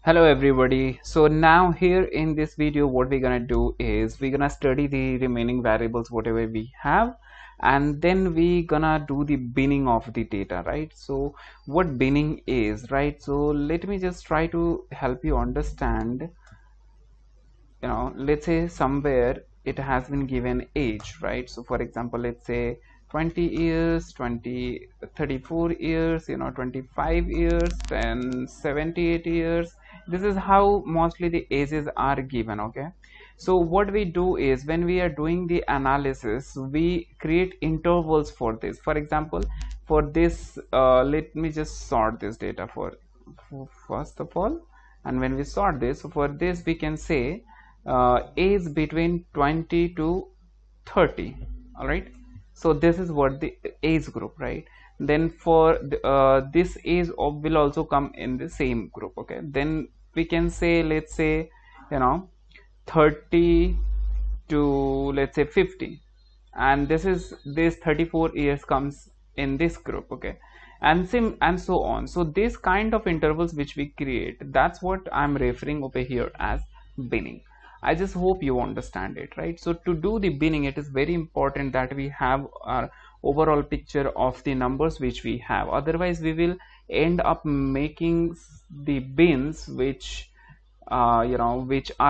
Hello everybody. So now here in this video what we're gonna do is we're gonna study the remaining variables whatever we have, and then we gonna do the binning of the data, right? So what binning is, right? So let me just try to help you understand. Let's say somewhere it has been given age, right? So for example, let's say 20 years, 20 34 years, 25 years, and 78 years. This is how mostly the ages are given. Okay, so what we do is when we are doing the analysis, we create intervals for this. For example, for this, let me just sort this data for first of all. And when we sort this, so for this we can say age between 20 to 30. All right, so this is what the age group, right? Then for this age will also come in the same group. Okay, then we can say, let's say, you know 30 to, let's say, 50, and this 34 years comes in this group. Okay, and same and so on. So this kind of intervals which we create, that's what I'm referring over here as binning. I just hope you understand it, right? So to do the binning, it is very important that we have our overall picture of the numbers which we have. Otherwise we will end up making the bins which are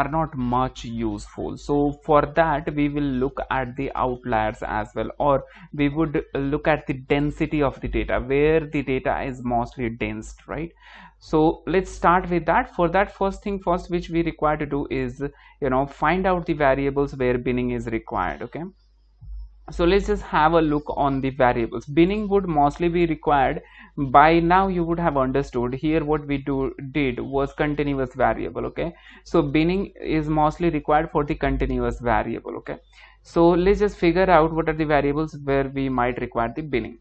not much useful. So for that we will look at the outliers as well, or we would look at the density of the data, where the data is mostly dense, right? So let's start with that. For that, first thing first which we require to do is find out the variables where binning is required. Okay, so let's just have a look on the variables. Binning would mostly be required. By now you would have understood here what we did was continuous variable. Okay, so binning is mostly required for the continuous variable. Okay, so let's just figure out what are the variables where we might require the binning.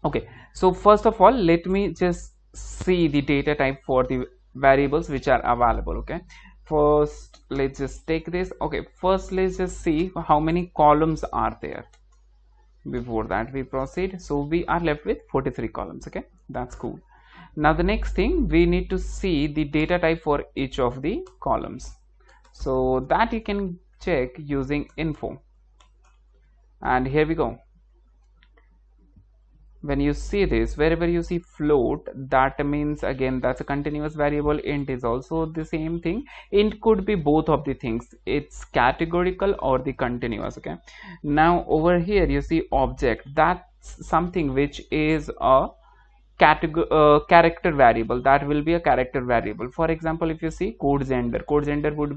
Okay, so first of all, let me just see the data type for the variables which are available. Okay, first let's just take this. Okay, first let's just see how many columns are there. Before that we proceed, so we are left with 43 columns. Okay, that's cool. Now the next thing, we need to see the data type for each of the columns, so that you can check using info. And here we go. When you see this, wherever you see float, that means again that's a continuous variable. Int is also the same thing. Int could be both of the things, it's categorical or the continuous. Okay, now over here you see object, that's something which is a character variable. That will be a character variable. For example, if you see code gender would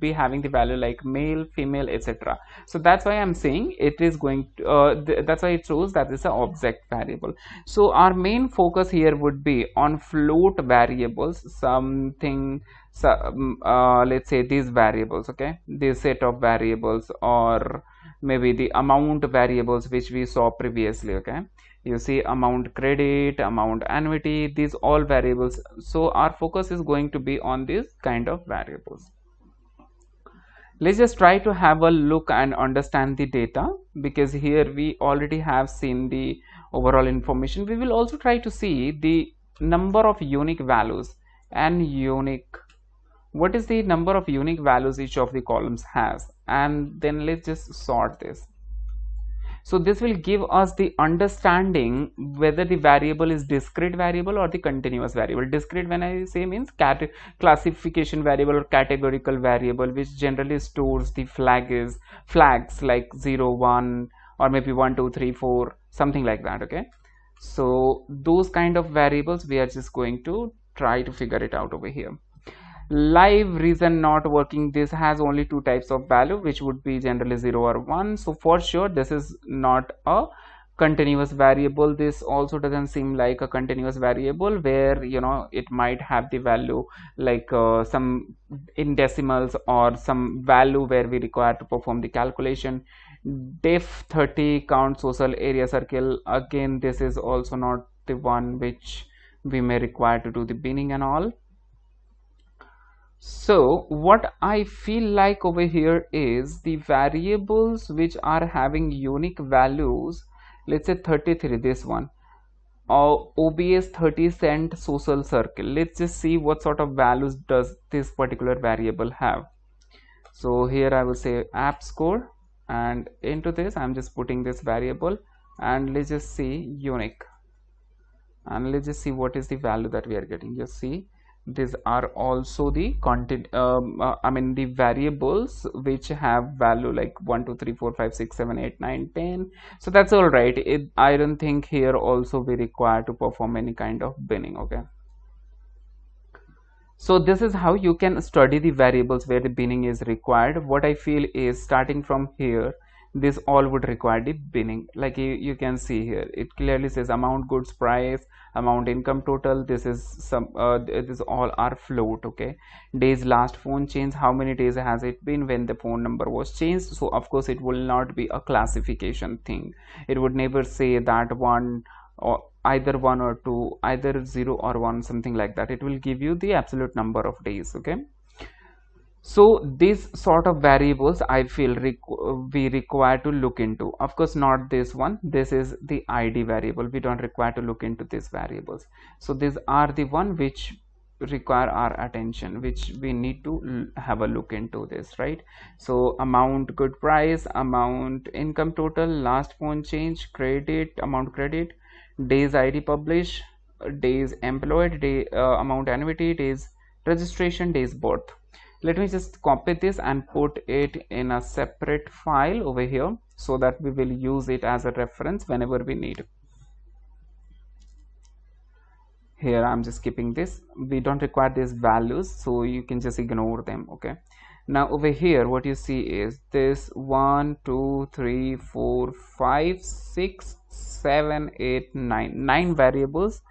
be having the value like male, female, etc. So that's why I'm saying it is going to, that's why it shows that it's an object variable. So our main focus here would be on float variables, something, let's say these variables. Okay, this set of variables, or maybe the amount variables which we saw previously. Okay, you see amount credit, amount annuity, these all variables. So our focus is going to be on these kind of variables. Let's just try to have a look and understand the data, because here we already have seen the overall information. We will also try to see the number of unique values and unique, what is the number of unique values each of the columns has, and then let's just sort this. So this will give us the understanding whether the variable is discrete variable or the continuous variable. Discrete, when I say, means classification variable or categorical variable, which generally stores the flags like 0, 1, or maybe 1, 2, 3, 4, something like that. Okay, so those kind of variables we are just going to try to figure it out over here. Live reason not working, this has only two types of value, which would be generally 0 or 1. So for sure this is not a continuous variable. This also doesn't seem like a continuous variable, where it might have the value like some in decimals or some value where we require to perform the calculation. Def 30 count social area circle, again this is also not the one which we may require to do the binning and all. So what I feel like over here is the variables which are having unique values, let's say 33, this one, OBS 30 cent social circle. Let's just see what sort of values does this particular variable have. So here I will say app score, and into this I'm just putting this variable, and let's just see unique, and let's just see what is the value that we are getting. Just see, these are also the content, I mean the variables which have value like 1 2 3 4 5 6 7 8 9 10. So that's all right. I don't think here also we require to perform any kind of binning. Okay, so this is how you can study the variables where the binning is required. What I feel is starting from here, this all would require the binning. Like you can see here, it clearly says amount, goods price, amount, income total. This is some this all are float. Okay, days last phone change, how many days has it been when the phone number was changed. So of course it will not be a classification thing. It would never say that one, or either one or two, either 0 or 1, something like that. It will give you the absolute number of days. Okay, so these sort of variables I feel we require to look into. Of course not this one, this is the ID variable, we don't require to look into these variables. So these are the one which require our attention, which we need to have a look into this, right? So amount, good price, amount, income total, last phone change, credit, amount credit, days ID publish, days employed, day amount annuity, days registration, days birth. Let me just copy this and put it in a separate file over here so that we will use it as a reference whenever we need. Here I'm just keeping this, we don't require these values, so you can just ignore them. Okay, now over here what you see is this 1 2 3 4 5 6 7 8 9 variables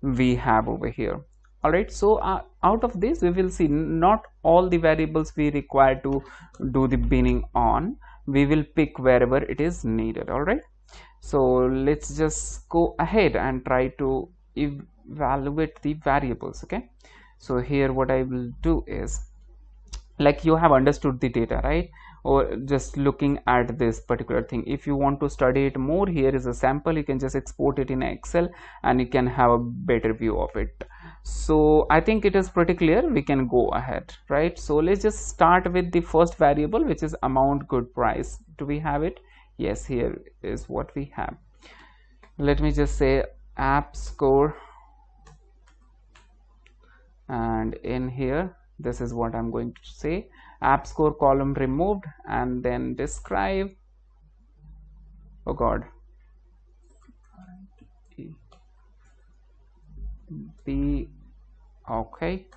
we have over here. All right, so out of this we will see not all the variables we require to do the binning on. We will pick wherever it is needed. All right, so let's just go ahead and try to evaluate the variables. Okay, so here what I will do is, like you have understood the data, right? Or just looking at this particular thing, if you want to study it more, here is a sample. You can just export it in Excel and you can have a better view of it. So I think it is pretty clear, we can go ahead, right? So let's just start with the first variable, which is amount, good price. Do we have it? Yes, here is what we have. Let me just say app score, and in here this is what I'm going to say, app score column removed, and then describe, oh god, the okay.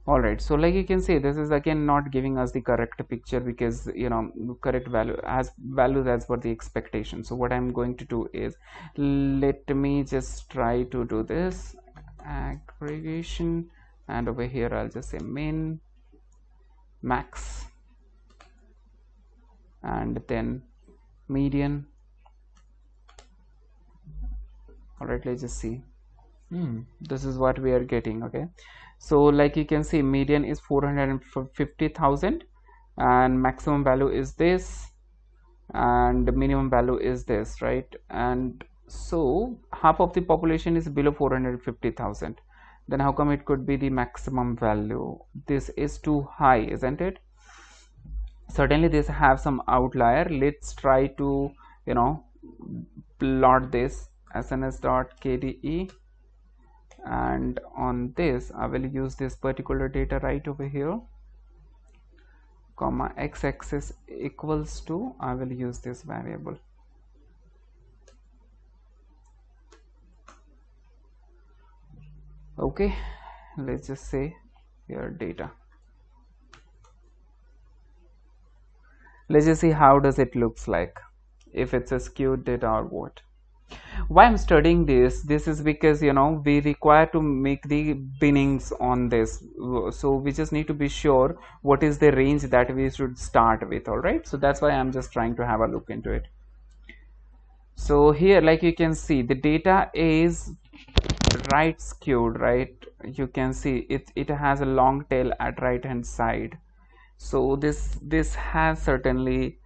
All right, so like you can see, this is again not giving us the correct picture, because you know correct value as values as per the expectation. So what I'm going to do is, let me just try to do this aggregation, and over here I'll just say min, max, and then median. All right, let's just see. This is what we are getting. Okay, so like you can see, median is 450,000 and maximum value is this, and the minimum value is this, right? And so half of the population is below 450,000. Then how come it could be the maximum value? This is too high, isn't it? Certainly this have some outlier. Let's try to, you know, plot this sns.kde, and on this I will use this particular data right over here, comma x-axis equals to, I will use this variable. Okay, let's just say here data. Let's just see how does it looks like, if it's a skewed data or what. Why I'm studying this is because, you know, we require to make the binnings on this, so we just need to be sure what is the range that we should start with. All right, so that's why I'm just trying to have a look into it. So here, like you can see, the data is right skewed, right? You can see it has a long tail at right hand side. So this has certainly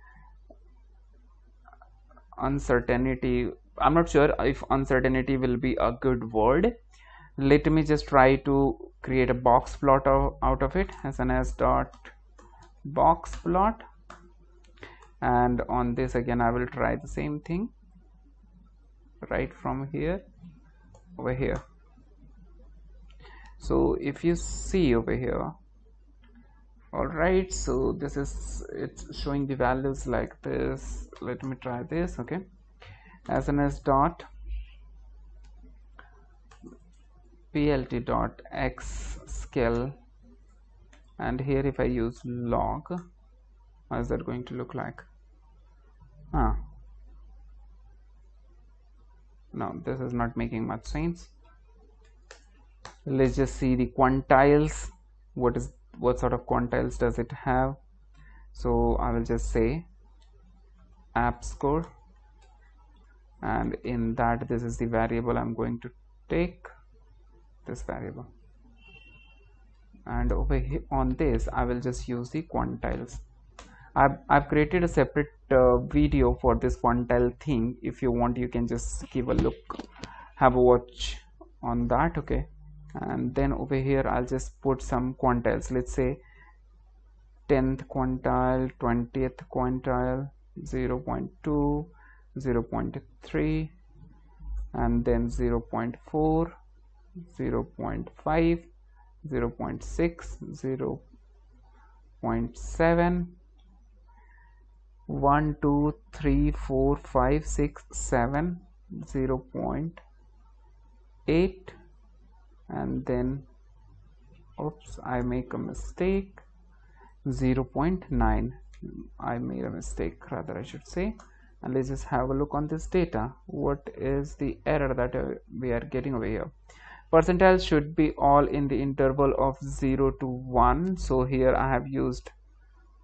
uncertainty. I'm not sure if uncertainty will be a good word. Let me just try to create a box plot out of it. SNS dot box plot, and on this again I will try the same thing right from here over here. So if you see over here, all right, so this is, it's showing the values like this. Let me try this. Okay, SNS dot plt dot x scale, and here if I use log, how is that going to look like? No, this is not making much sense. Let's just see the quantiles. What sort of quantiles does it have? So I will just say app score, and in that this is the variable I'm going to take, this variable, and over here on this I will just use the quantiles. I've created a separate video for this quantile thing. If you want, you can just give a look, have a watch on that. Okay, and then over here I'll just put some quantiles. Let's say 10th quantile, 20th quantile, 0.2, 0.3, and then 0.4, 0.5, 0.6, 0.7, 1, 2, 3, 4, 5, 6, 7, 0.8, and then oops, I make a mistake, 0.9. I made a mistake, rather I should say. And let's just have a look on this data. What is the error that we are getting over here? Percentiles should be all in the interval of 0 to 1. So here I have used,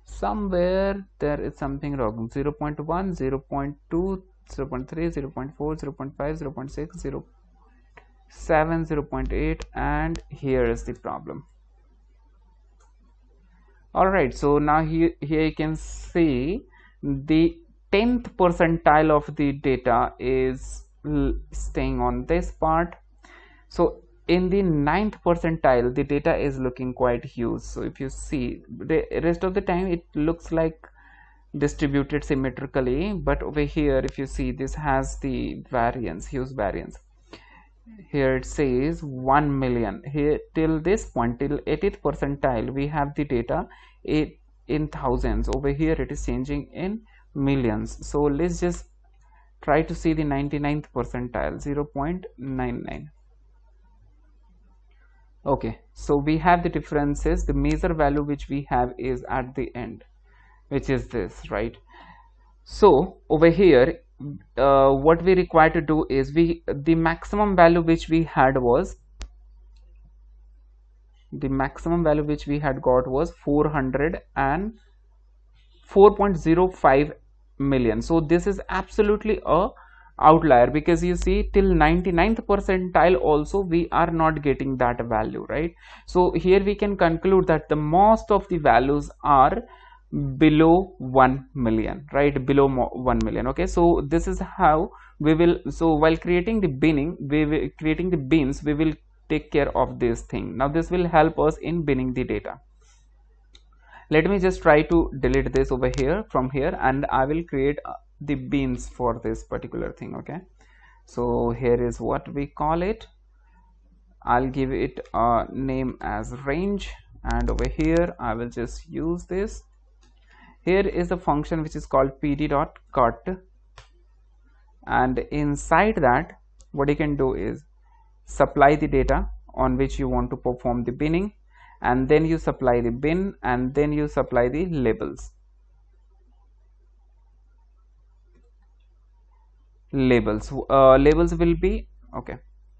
somewhere there is something wrong. 0.1, 0.2, 0.3, 0.4, 0.5, 0.6, 0.7, 0.8, and here is the problem. All right, so now here you can see the 10th percentile of the data is staying on this part. So in the 9th percentile the data is looking quite huge. So if you see, the rest of the time it looks like distributed symmetrically, but over here if you see, this has the variance, huge variance. Here it says 1 million. Here till this point, till 80th percentile, we have the data in thousands. Over here it is changing in millions. So let's just try to see the 99th percentile, 0.99. Okay, so we have the differences. The measure value which we have is at the end, which is this, right? So over here what we require to do is, the maximum value which we had was, the maximum value which we had got was 404.05 million. So this is absolutely a outlier, because you see till 99th percentile also we are not getting that value, right? So here we can conclude that the most of the values are below 1 million, right? Below 1 million. Okay, so this is how we will, so while creating the binning, creating the bins, we will take care of this thing. Now this will help us in binning the data. Let me just try to delete this over here from here, and I will create the bins for this particular thing. Okay, so here is what we call it. I'll give it a name as range, and over here I will just use this. Here is a function which is called pd.cut, and inside that what you can do is supply the data on which you want to perform the binning, and then you supply the bin, and then you supply the labels. Labels will be, okay,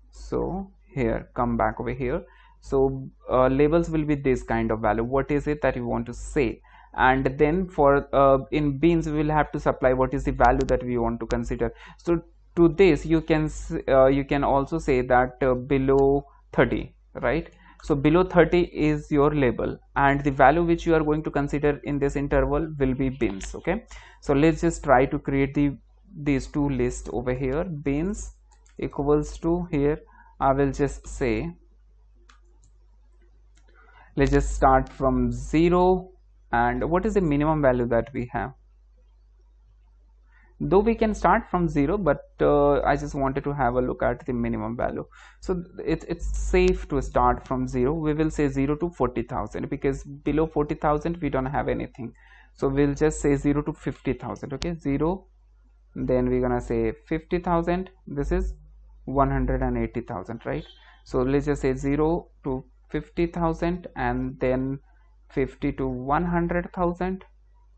so here, come back over here. So labels will be this kind of value. What is it that you want to say? And then for in bins we will have to supply what is the value that we want to consider. So to this you can also say that below 30, right? So below 30 is your label, and the value which you are going to consider in this interval will be bins. Okay, so let's just try to create the these two lists over here. Bins equals to, here I will just say, let's just start from 0. And what is the minimum value that we have? Though we can start from 0, but I just wanted to have a look at the minimum value. So it's safe to start from 0. We will say 0 to 40,000, because below 40,000 we don't have anything. So we'll just say 0 to 50,000. Okay, 0, then we're gonna say 50,000. This is 180,000, right? So let's just say 0 to 50,000, and then 50 to 100,000,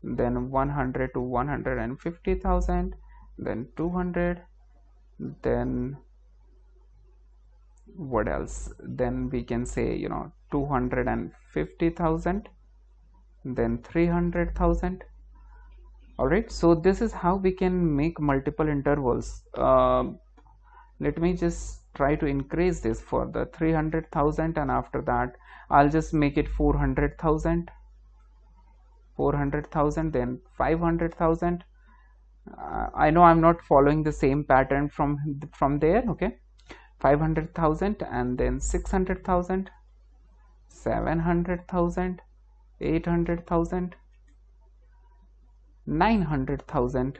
then 100 to 150,000, then 200, then what else? Then we can say, 250,000, then 300,000. All right, so this is how we can make multiple intervals. Let me just try to increase this for the 300,000, and after that I'll just make it 400,000, then 500,000. I know I'm not following the same pattern from there. Okay, 500,000, and then 600,000, 700,000, 800,000, 900,000,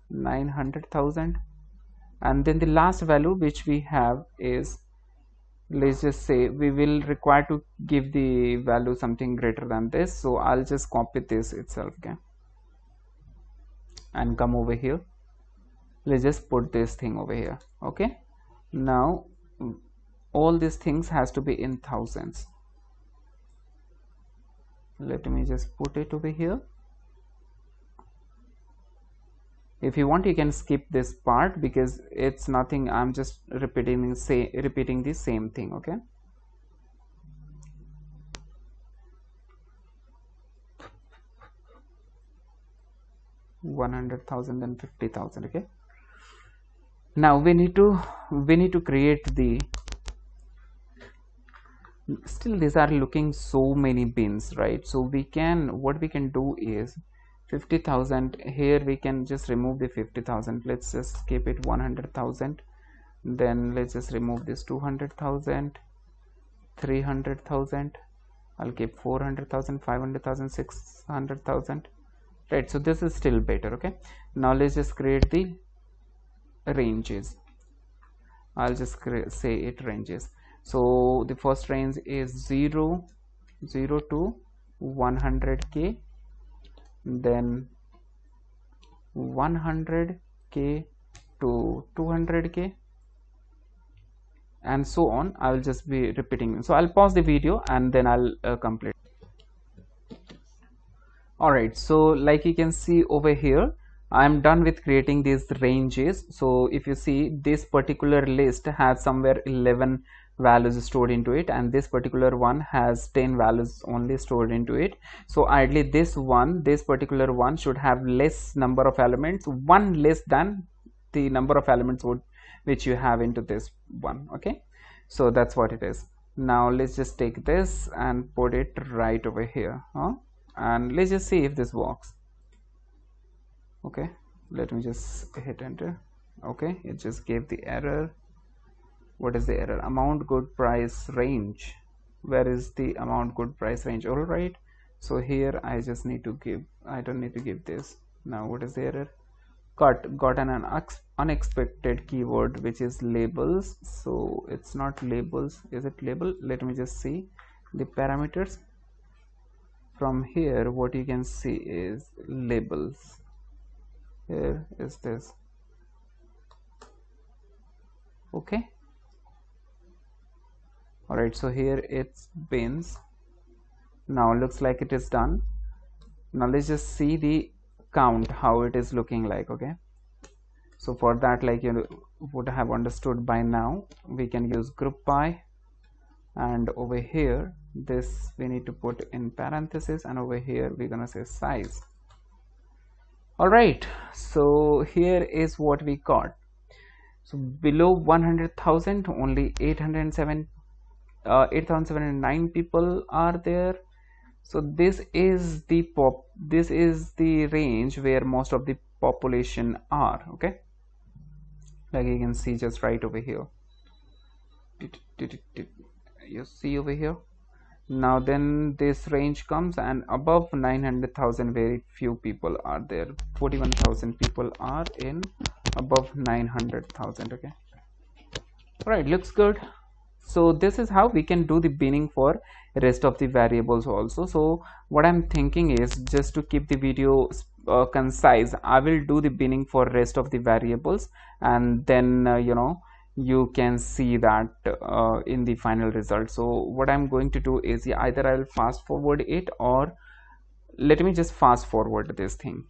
900,000, and then the last value which we have is, let's just say we will require to give the value something greater than this. So I'll just copy this itself, okay, and come over here. Let's just put this thing over here. Okay, now all these things has to be in thousands. Let me just put it over here. If you want, you can skip this part because it's nothing. I'm just repeating the same thing. Okay, $100,000 and $50,000. Okay, now we need to create the, still these are looking so many bins, right? So what we can do is 50,000. Here we can just remove the 50,000. Let's just keep it 100,000. Then let's just remove this 200,000, 300,000. I'll keep 400,000, 500,000, 600,000. Right, so this is still better. Okay, now let's just create the ranges. I'll just say it ranges. So the first range is 0 to 100k, then 100k to 200k, and so on. I will just be repeating. So I'll pause the video and then I'll complete. Alright, so like you can see over here, I'm done with creating these ranges. So if you see, this particular list has somewhere 11 values stored into it, and this particular one has 10 values only stored into it. So ideally this particular one should have less number of elements, one less than the number of elements which you have into this one. Okay, so that's what it is. Now let's just take this and put it right over here, and let's just see if this works. Okay, let me just hit enter. Okay, it just gave the error. What is the error? Amount good price range. Where is the amount good price range? All right, so here I just need to give, I don't need to give this. Now what is the error? Got an unexpected keyword, which is labels. So it's not labels. Is it label? Let me just see the parameters. From here what you can see is labels. Here is this. Okay, alright, so here it's bins. Now looks like it is done. Now let's just see the count, how it is looking like. Okay, so for that, like you would have understood by now, we can use group by, and over here this we need to put in parentheses, and over here we're gonna say size. Alright, so here is what we got. So below 100,000 only 8,709 people are there. So this is the range where most of the population r. Okay, like you can see just right over here. You see over here. Now then this range comes, and above 900,000 very few people are there. 41,000 people are in above 900,000. Okay, right, looks good. So this is how we can do the binning for rest of the variables also. So what I'm thinking is, just to keep the video concise, I will do the binning for rest of the variables, and then you can see that in the final result. So what I'm going to do is, yeah, either I'll fast forward it, or let me just fast forward this thing.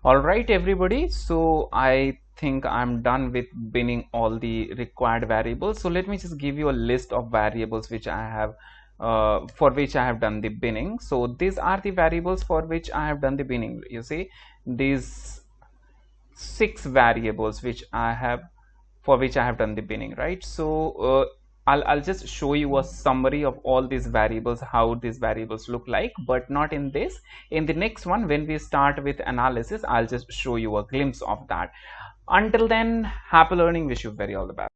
All right, everybody. So I think I'm done with binning all the required variables. So let me just give you a list of variables which I have for which I have done the binning. So these are the variables for which I have done the binning. You see, these 6 variables which I have for which I have done the binning, right? So I'll just show you a summary of all these variables, how these variables look like, but not in this. In the next one, when we start with analysis, I'll just show you a glimpse of that. Until then, happy learning. Wish you very all the best.